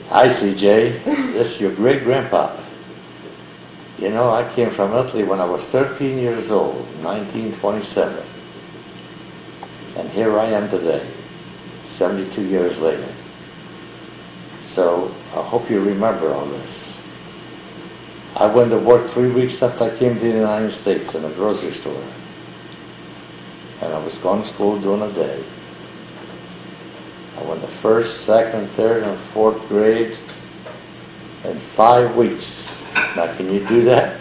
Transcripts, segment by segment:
Hi, CJ. This is your great-grandpa. You know, I came from Italy when I was 13 years old, 1927. And here I am today, 72 years later. So I hope you remember all this. I went to work 3 weeks after I came to the United States in a grocery store. And I was going to school during the day. I went to first, second, third, and fourth grade in 5 weeks. Now, can you do that?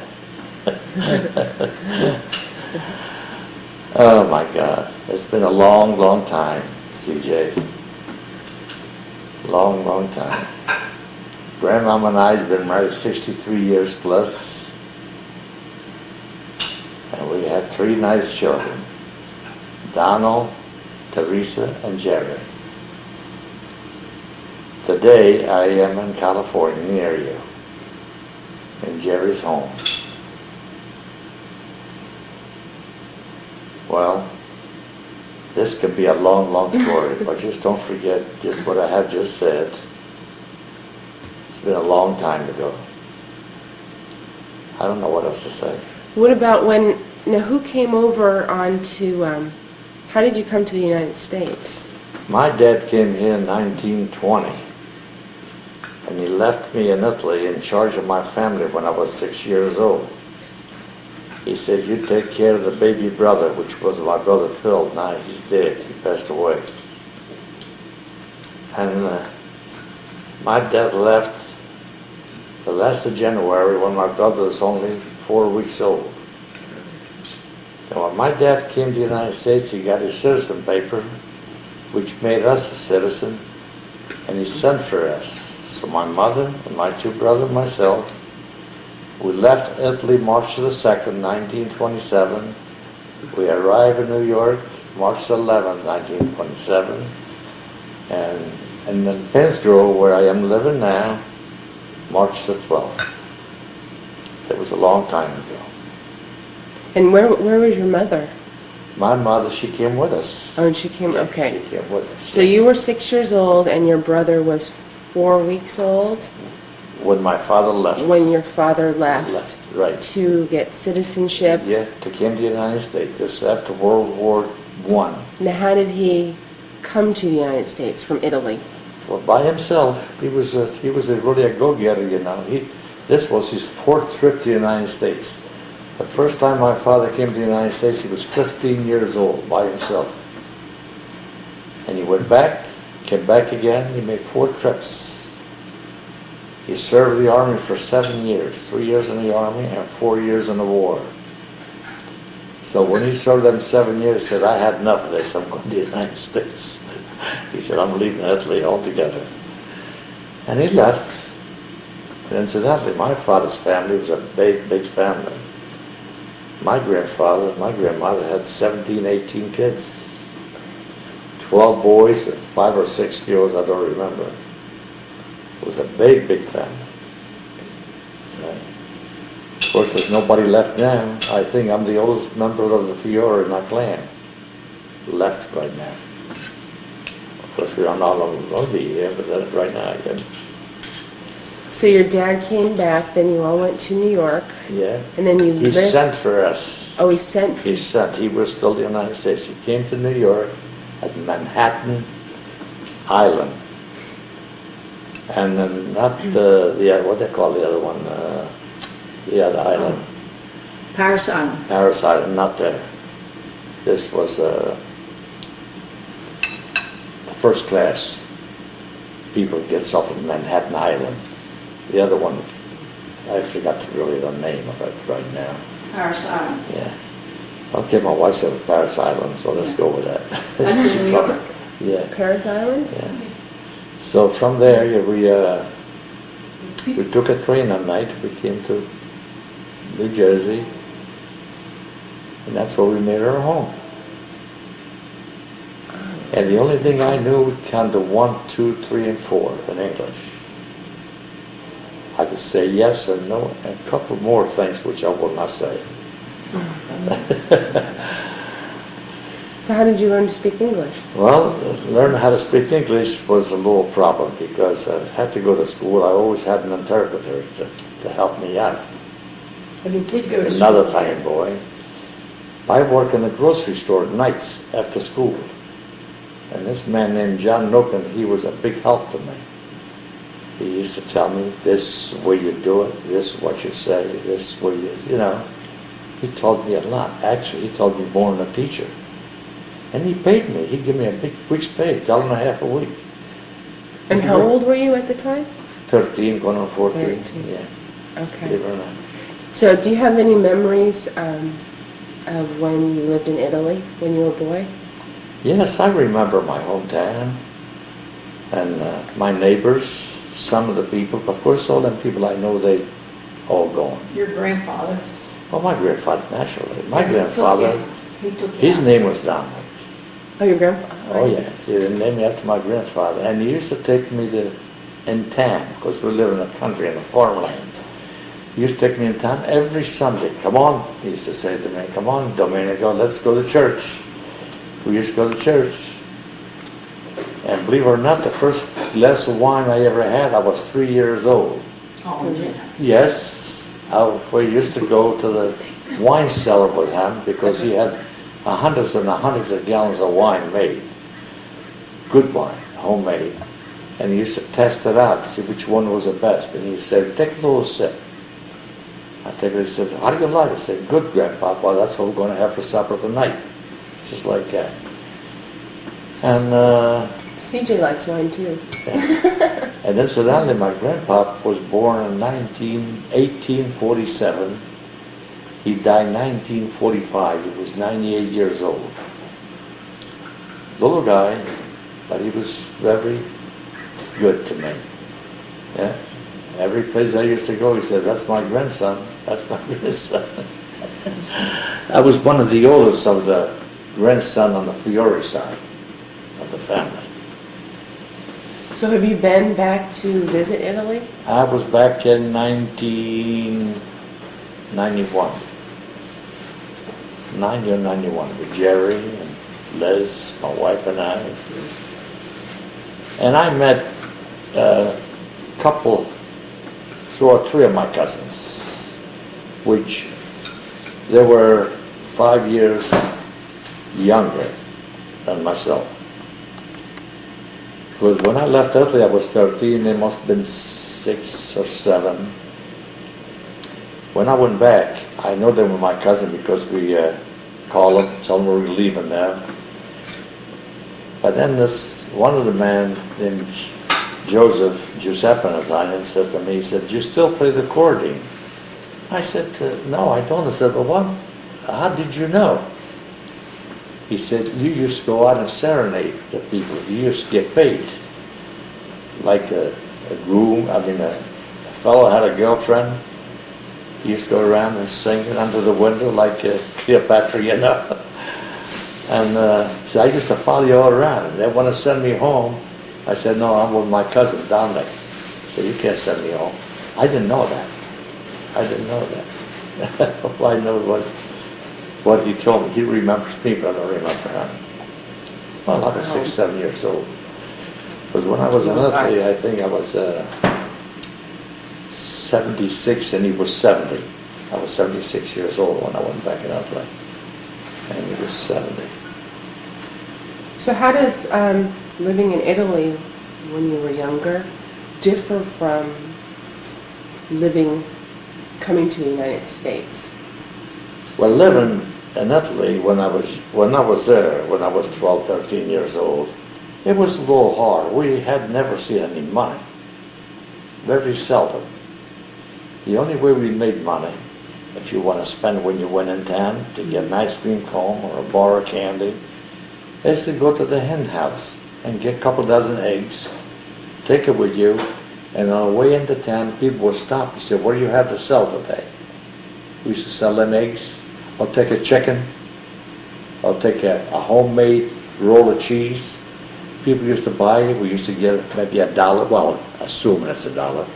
Oh my God. It's been a long, long time, CJ. Long, long time. Grandmama and I have been married 63 years plus. And we had 3 nice children. Donald, Teresa, and Jerry. Today I am in California near you, in Jerry's home. Well, this could be a long, long story, but just don't forget just what I have just said. It's been a long time ago. I don't know what else to say. What about who came over onto, how did you come to the United States? My dad came here in 1920, and he left me in Italy in charge of my family when I was 6 years old. He said, you take care of the baby brother, which was my brother Phil. Now he's dead. He passed away. And my dad left the last of January when my brother was only 4 weeks old. And when my dad came to the United States, he got his citizen paper, which made us a citizen, and he sent for us. So my mother and my 2 brothers and myself, we left Italy March the 2nd, 1927. We arrived in New York March 11th, 1927. And in Pensgrove, where I am living now, March the 12th. It was a long time ago. And where was your mother? My mother, she came with us. Oh, and she came, Yeah, okay. She came with us. So yes. you were 6 years old and your brother was 4 weeks old? When my father left. When your father left. Right. To get citizenship? Yeah, to came to the United States. This after World War I. Now how did he come to the United States from Italy? Well, by himself. He was really a go-getter, you know. This was his 4th trip to the United States. The first time my father came to the United States, he was 15 years old by himself. And he went back, came back again. He made 4 trips. He served the Army for 7 years, 3 years in the Army and 4 years in the war. So when he served them 7 years, he said, I had enough of this, I'm going to the United States. He said, I'm leaving Italy altogether. And he left. And incidentally, my father's family was a big, big family. My grandfather and my grandmother had 17, 18 kids. 12 boys and 5 or 6 girls, I don't remember. It was a big, big family. So, of course, there's nobody left now. I think I'm the oldest member of the Fiora in our clan. Left right now. Of course, we are not long going to be here, but then right now I can. So your dad came back, then you all went to New York. Yeah. And then you He sent for us. Oh, he sent for He sent. He was still in the United States. He came to New York at Manhattan Island. And then not what they call the other one, the other island. Paris Island. Paris Island, not there. This was first class. People gets off of Manhattan Island. The other one, I forgot really the name of it right now. Paris Island. Yeah. Okay, my wife said Paris Island, so let's go with that. That's in New York. Yeah. Paris Island? Yeah. So from there, we took a train that night. We came to New Jersey, and that's where we made our home. And the only thing I knew was count to 1, 2, 3, and 4 in English. I could say yes and no, and a couple more things which I will not say. So how did you learn to speak English? Well, learning how to speak English was a little problem because I had to go to school. I always had an interpreter to help me out. But he did go to school. Another thing, boy, I work in a grocery store at nights after school. And this man named John Noken, he was a big help to me. He used to tell me, this is the way you do it, this is what you say, this is what you know. He taught me a lot. Actually, he taught me more than a teacher. And he paid me. He gave me a big week's pay, $1.50 a week. And how old were you at the time? 13, going on 14. 13. Yeah. Okay. Believe it or not. So do you have any memories of when you lived in Italy when you were a boy? Yes, I remember my hometown and my neighbors, some of the people. Of course, all them people I know, they all gone. Your grandfather. Well, my grandfather, naturally. My He grandfather, took you his out. name was Dominic. Oh, your grandpa? Oh, yes. He named me after my grandfather. And he used to take me in town, because we live in the country, in the farmland. He used to take me in town every Sunday. Come on, he used to say to me, come on, Domenico, let's go to church. We used to go to church. And believe it or not, the first glass of wine I ever had, I was 3 years old. Oh, yeah. Yes, we used to go to the wine cellar with him because he had hundreds and hundreds of gallons of wine made. Good wine, homemade. And he used to test it out, see which one was the best. And he said, take a little sip. I take it, he said, how do you like it? I said, good, Grandpa. Well, that's what we're going to have for supper tonight. Just like that. And CJ likes wine too. yeah. And incidentally, my grandpa was born in 1847. He died in 1945. He was 98 years old. Little guy, but he was very good to me. Yeah. Every place I used to go, he said, that's my grandson. That's my grandson. I was one of the oldest of the grandson on the Fiore side of the family. So have you been back to visit Italy? I was back in 1991. 90 or 91 with Jerry and Liz, my wife and I. And I met a couple, 2 or 3 of my cousins, which they were 5 years younger than myself. Because when I left Italy, I was 13, they must have been 6 or 7. When I went back, I know they were my cousin because we called them, told them we were leaving there. But then one of the men named Giuseppe at the time, said to me, he said, do you still play the accordion? I said, no, I don't. I said, well, what? How did you know? He said, you used to go out and serenade the people. You used to get paid. Like a fellow had a girlfriend. He used to go around and sing under the window like Cleopatra, you know. And so I used to follow you all around. And they want to send me home. I said, no, I'm with my cousin, Dominic. He said, you can't send me home. I didn't know that. All I know was what he told me. He remembers me, but I don't remember him. Well, I was 6, 7 years old. Because when I was in Italy, I think I was 76 and he was 70. I was 76 years old when I went back in Italy. And he was 70. So how does living in Italy when you were younger differ from coming to the United States? Well, living in Italy when I was there, when I was 12, 13 years old, it was a little hard. We had never seen any money. Very seldom. The only way we made money, if you want to spend when you went in town to get an ice cream cone or a bar of candy, is to go to the hen house and get a couple dozen eggs, take it with you, and on the way into town, people would stop and say, what do you have to sell today? We used to sell them eggs. I'll take a chicken. I'll take a homemade roll of cheese. People used to buy it. We used to get maybe $1. Well, assuming it's $1.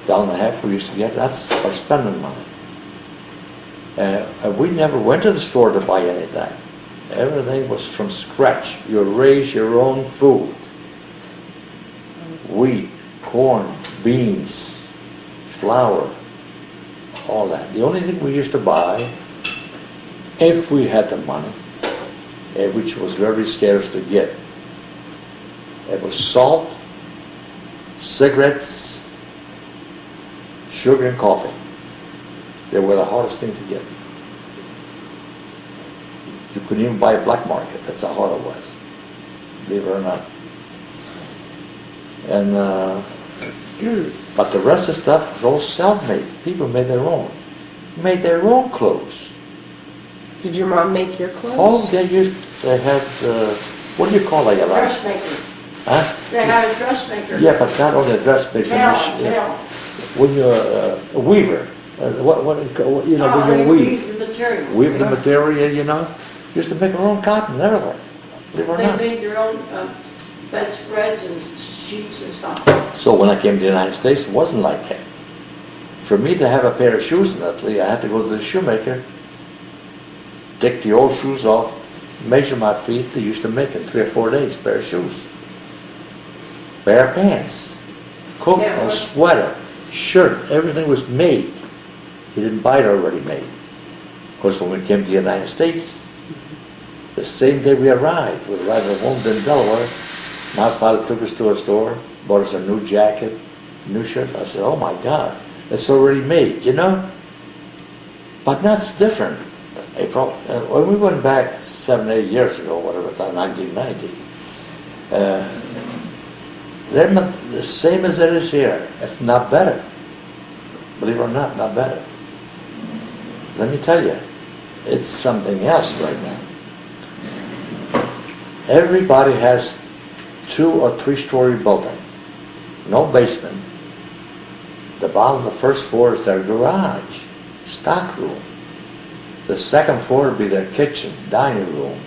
$1.50 we used to get. That's our spending money. We never went to the store to buy anything. Everything was from scratch. You raise your own food. Wheat, corn, beans, flour, all that. The only thing we used to buy, if we had the money, which was very scarce to get, it was salt, cigarettes, sugar, and coffee. They were the hardest thing to get. You couldn't even buy a black market. That's how hard it was, believe it or not. And but the rest of the stuff was all self-made. People made their own clothes. Did your mom make your clothes? Oh, they had what do you call it? Dressmaker. Huh? They had a dressmaker. Yeah, but not only a dressmaker. Tail. When you're a weaver, you know, when you weave the material. weave the material, you know, used to make their own cotton and everything. Believe it or They not. made their own bedspreads and sheets and stuff. So when I came to the United States, it wasn't like that. For me to have a pair of shoes in Italy, I had to go to the shoemaker, take the old shoes off, measure my feet. They used to make in 3 or 4 days, pair of shoes, pair of pants, coat, Yeah, a sweater, shirt, everything was made. You didn't buy it already made. Of course, when we came to the United States, the same day we arrived at home in Delaware, my father took us to a store, bought us a new jacket, new shirt. I said, oh my God, it's already made, you know? But that's different. April, when we went back 7, 8 years ago, whatever, 1990, they're the same as it is here, if not better. Believe it or not better. Let me tell you, it's something else right now. Everybody has 2 or 3 story building, no basement. The bottom, the first floor is their garage, stock room. The second floor would be their kitchen, dining room,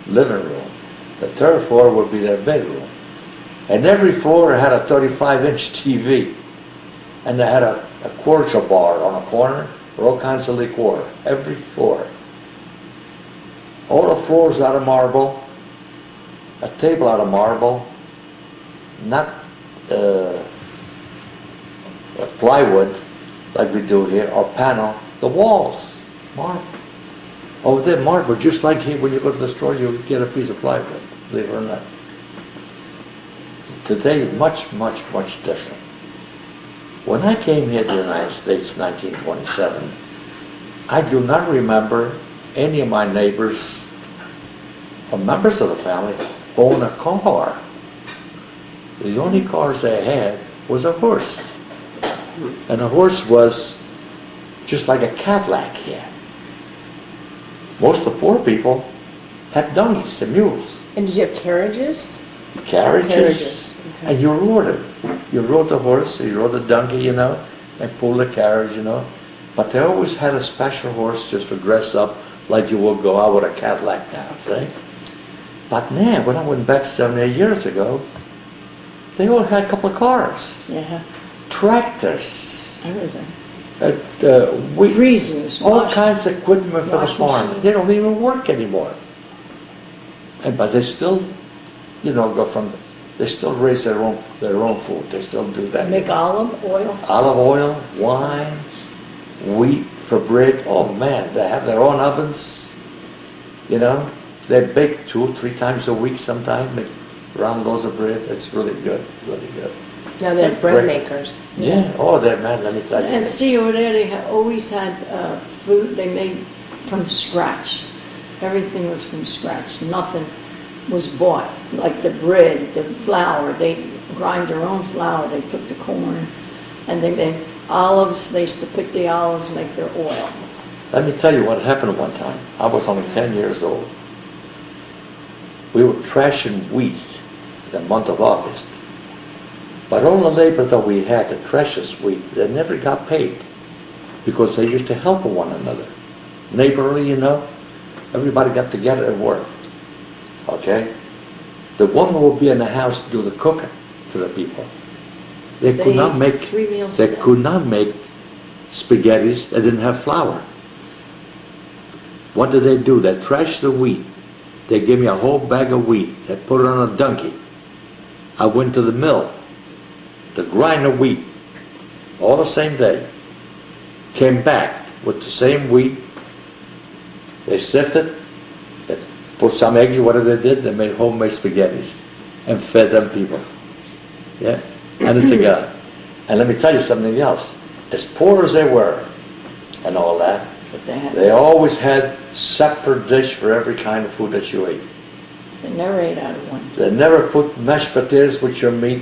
living room. The third floor would be their bedroom. And every floor had a 35-inch TV. And they had a cordial bar on a corner, or all kinds of liqueur, every floor. All the floors out of marble, a table out of marble, not plywood like we do here, or panel, the walls, marble. Over there, marble, just like here, when you go to the store, you get a piece of plywood, believe it or not. Today, much, much, much different. When I came here to the United States in 1927, I do not remember any of my neighbors or members of the family own a car. The only cars they had was a horse. And a horse was just like a Cadillac here. Most of the poor people had donkeys and mules. And did you have carriages? Carriages. Okay. And you rode it. You rode the horse, you rode the donkey, you know, and pulled the carriage, you know. But they always had a special horse just for dress up, like you would go out with a Cadillac now, see? But now, when I went back 7, 8 years ago, they all had a couple of cars. Yeah. Tractors. Everything. Freezers. All kinds of equipment for the farm. Machine. They don't even work anymore. But they still, you know, they still raise their own food. They still do that. Make olive oil. Olive oil, wine, wheat for bread. Oh man, they have their own ovens. You know, they bake 2 or 3 times a week sometimes. Make round loaves of bread. It's really good, really good. Now they're bread makers. Yeah. Oh, they're man. Let me tell you. And see over there, they always had food they made from scratch. Everything was from scratch. Nothing was bought. Like the bread, the flour, they grind their own flour. They took the corn, and they made olives. They used to pick the olives, make their oil. Let me tell you what happened one time. I was only 10 years old. We were threshing wheat in the month of August. But all the labor that we had to thresh this wheat, they never got paid because they used to help one another. Neighborly, you know, everybody got together and worked. Okay? The woman would be in the house to do the cooking for the people. They could not make 3 meals they a day. could not make spaghettis that didn't have flour. What did they do? They threshed the wheat They gave me a whole bag of wheat. They put it on a donkey. I went to the mill to grind the wheat all the same day. Came back with the same wheat. They sifted, they put some eggs, whatever they did, they made homemade spaghettis and fed them people. Yeah, honest to God. And let me tell you something else. As poor as they were and all that, But they always had separate dish for every kind of food that you ate. they never ate out of one. They never put mashed potatoes with your meat,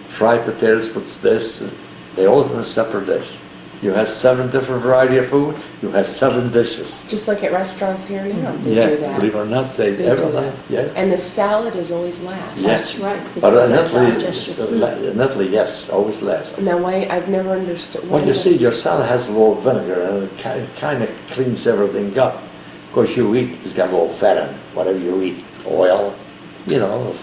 fried potatoes with this. They always had a separate dish. You had 7 different variety of food. You had 7 dishes. Just like at restaurants here now, they Yeah, do that. believe it or not, they They ever do that. yeah. And the salad is always last. Yeah. That's right. But because in that's Italy, not just your food. in Italy, yes, always last. Now, why I've never understood. Well, why you do see, your salad has a little vinegar, and it kind of cleans everything up. Of course, you eat, it's got a little fat in it, whatever you eat, oil, you know,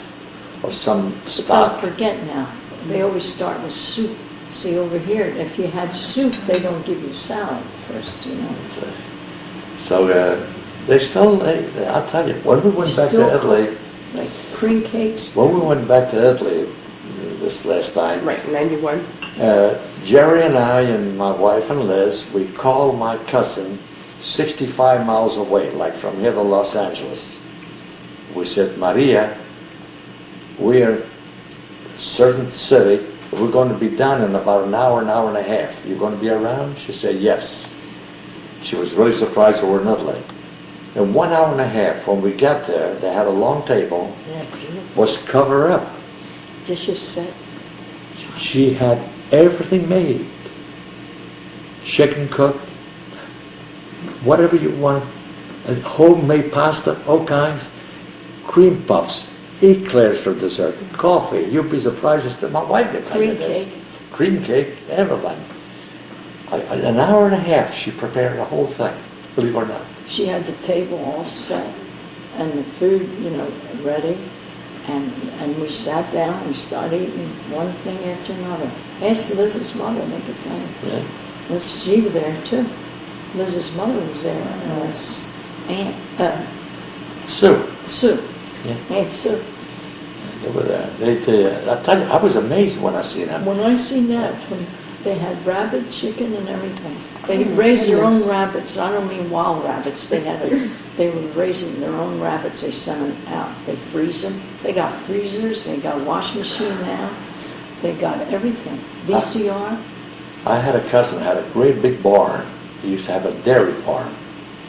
or some But stock. don't forget now, they always start with soup. See, over here, if you had soup, they don't give you salad first, you know. So they still, I'll tell you, when we went back to Still Italy, Like cream cakes. when we went back to Italy this last time, Right, 91. Jerry and I and my wife and Liz, we called my cousin 65 miles away, like from here to Los Angeles. We said, Maria, we're a certain city. We're going to be done in about an hour and a half. You going to be around? She said, yes. She was really surprised we were in Italy. In 1 hour and a half, when we got there, they had a long table, Yeah, beautiful. was covered up. Dishes set. She had everything made. Chicken cooked, whatever you want, homemade pasta, all kinds, cream puffs, eclairs for dessert, coffee. You'd be surprised as to my wife could tell you Cream this. cake. Cream cake, everything. An hour and a half she prepared the whole thing, believe it or not. She had the table all set and the food, you know, ready. And we sat down and started eating one thing after another. Ask Liz's mother, they could tell you. Yeah. Liz, she was there too. Liz's mother was there, and her aunt, Sue, Sue. Yeah. Aunt Sue. they were there. I tell you, I was amazed when I seen them. When I seen that, when they had rabbit, chicken, and everything. They Oh, my raised their own goodness. rabbits. I don't mean wild rabbits. They were raising their own rabbits. They sent them out. They freeze them. They got freezers. They got a washing machine now. They got everything. VCR. I had a cousin had a great big barn. He used to have a dairy farm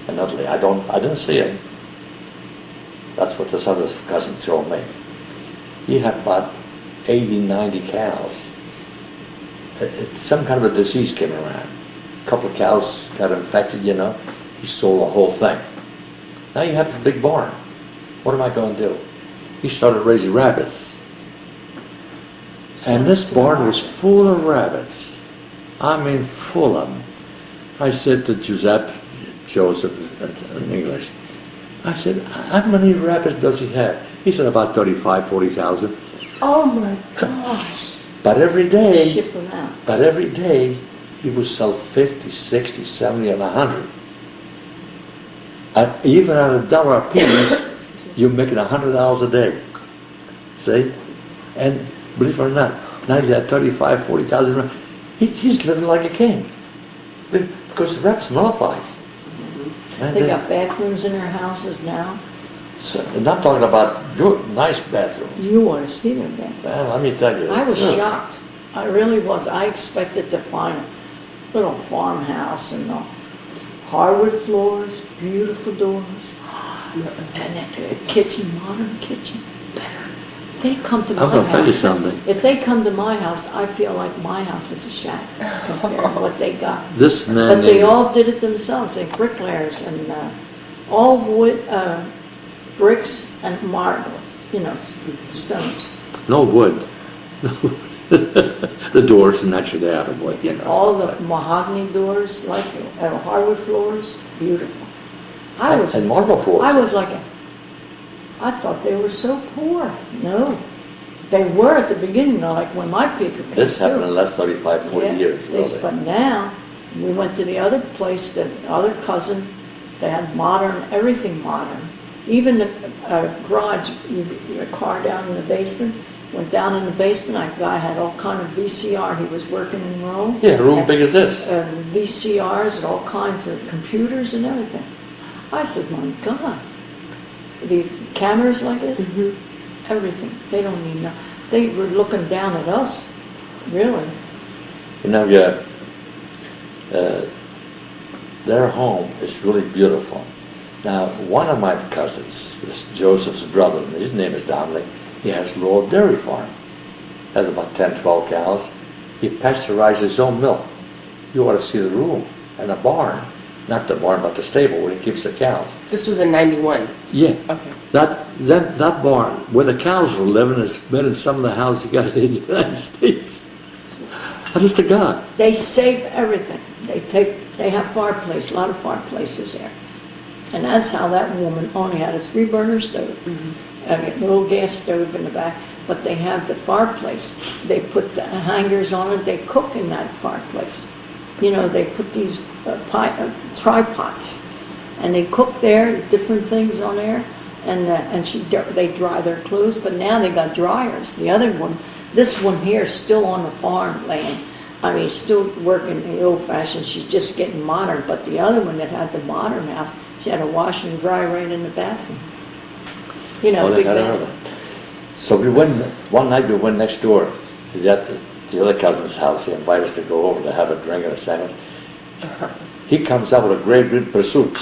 in Italy. I didn't see him. That's what this other cousin told me. He had about 80, 90 cows. Some kind of a disease came around. A couple of cows got infected, you know. He sold the whole thing. Now he had this big barn. What am I going to do? He started raising rabbits. And this barn was full of rabbits. I mean, full of them. I said to Joseph in English, I said, how many rabbits does he have? He said about 35, 40,000. Oh my gosh. But every day, Ship them out. he would sell 50, 60, 70, and 100. And even at $1 a piece, you're making $100 a day. See? And believe it or not, now he's at 35, 40,000. He's living like a king. Because the rabbits multiplies. And They got bathrooms in their houses now. so, and I'm talking about good, nice bathrooms. You ought to see their bathrooms. Well, let me tell you. I was shocked. I really was. I expected to find a little farmhouse and hardwood floors, beautiful doors, and a kitchen, modern kitchen. Better. If they come to my I'm going to tell you house, something. if they come to my house, I feel like my house is a shack compared to what they got. This man But they named- all did it themselves. They bricklayers and all wood, bricks and marble, you know, stones. No wood. The doors are naturally out of wood, you know. All stuff the like that. mahogany doors, like hardwood floors, beautiful. I was, and marble floors. I was like, I thought they were so poor. No, they were at the beginning, like when my people came This happened in too. the last 35, 40 Yeah, years, really. But now, we went to the other place, the other cousin, they had modern, everything modern. Even the garage, your car down in the basement, went down in the basement. A guy had all kind of VCR. He was working in Rome. Yeah, a room big as this. VCRs and all kinds of computers and everything. I said, my God, these cameras like this, everything. They don't need no. They were looking down at us, really. You know, yeah, their home is really beautiful. Now, one of my cousins, this Joseph's brother, his name is Dominic, he has a little dairy farm. Has about 10, 12 cows. He pasteurizes his own milk. You ought to see the room and the barn. Not the barn, but the stable where he keeps the cows. This was in 91. Yeah. Okay. That barn, where the cows were living, has been in some of the houses you got in the United States. Honest to God. They save everything. They have fireplace, a lot of fireplaces there. And that's how that woman only had a 3-burner stove, and a little gas stove in the back, but they have the fireplace. They put the hangers on it, they cook in that fireplace. You know, they put these tripods, and they cook there, different things on there, and they dry their clothes, but now they got dryers. The other one, this one here is still on the farmland. I mean, still working the old-fashioned, she's just getting modern, but the other one that had the modern house, she had a wash and dry right in the bathroom. You know, big bathroom. So we went, one night we went next door to the other cousin's house. He invited us to go over to have a drink and a sandwich. He comes out with a great big pursuit.